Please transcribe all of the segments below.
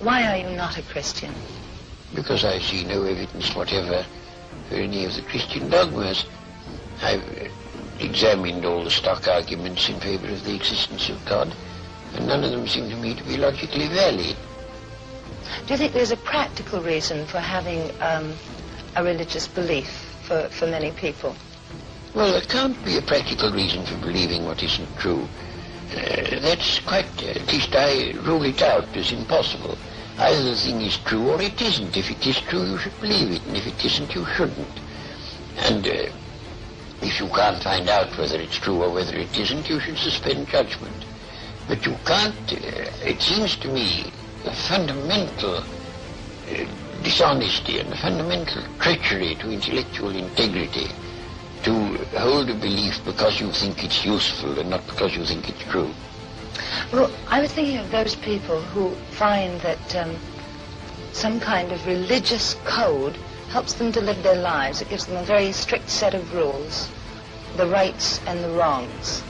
Why are you not a Christian? Because I see no evidence whatever for any of the Christian dogmas. I've examined all the stock arguments in favor of the existence of God, and none of them seem to me to be logically valid. Do you think there's a practical reason for having a religious belief for many people? Well, there can't be a practical reason for believing what isn't true. That's quite, at least I rule it out as impossible. Either the thing is true or it isn't. If it is true, you should believe it, and if it isn't, you shouldn't. And if you can't find out whether it's true or whether it isn't, you should suspend judgment. But you can't, it seems to me, a fundamental dishonesty and a fundamental treachery to intellectual integrity to hold a belief because you think it's useful and not because you think it's true. Well, I was thinking of those people who find that some kind of religious code helps them to live their lives. It gives them a very strict set of rules, the rights and the wrongs.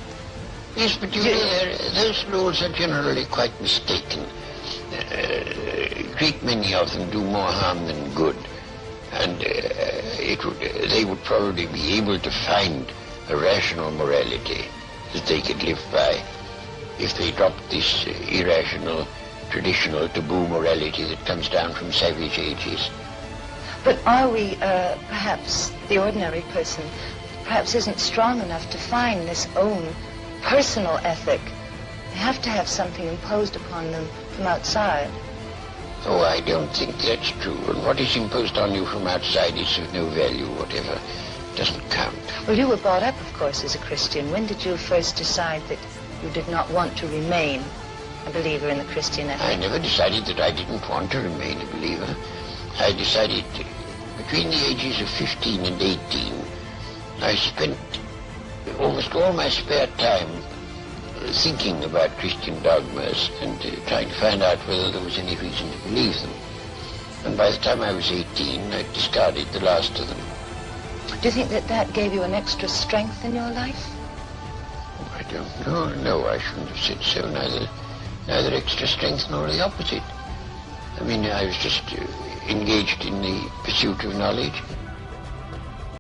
Yes, but you know, those rules are generally quite mistaken. A great many of them do more harm than good. And they would probably be able to find a rational morality that they could live by if they dropped this irrational, traditional, taboo morality that comes down from savage ages. But are we, perhaps, the ordinary person, perhaps isn't strong enough to find this own personal ethic? They have to have something imposed upon them from outside. Oh, I don't think that's true. And what is imposed on you from outside is of no value whatever. It doesn't count. Well, you were brought up, of course, as a Christian. When did you first decide that you did not want to remain a believer in the Christian ethic? I never decided that I didn't want to remain a believer. I decided between the ages of 15 and 18, I spent almost all my spare time thinking about Christian dogmas and trying to find out whether there was any reason to believe them. And by the time I was 18, I discarded the last of them. Do you think that that gave you an extra strength in your life? Oh, I don't know. No, I shouldn't have said so. Neither extra strength nor the opposite. I mean, I was just engaged in the pursuit of knowledge.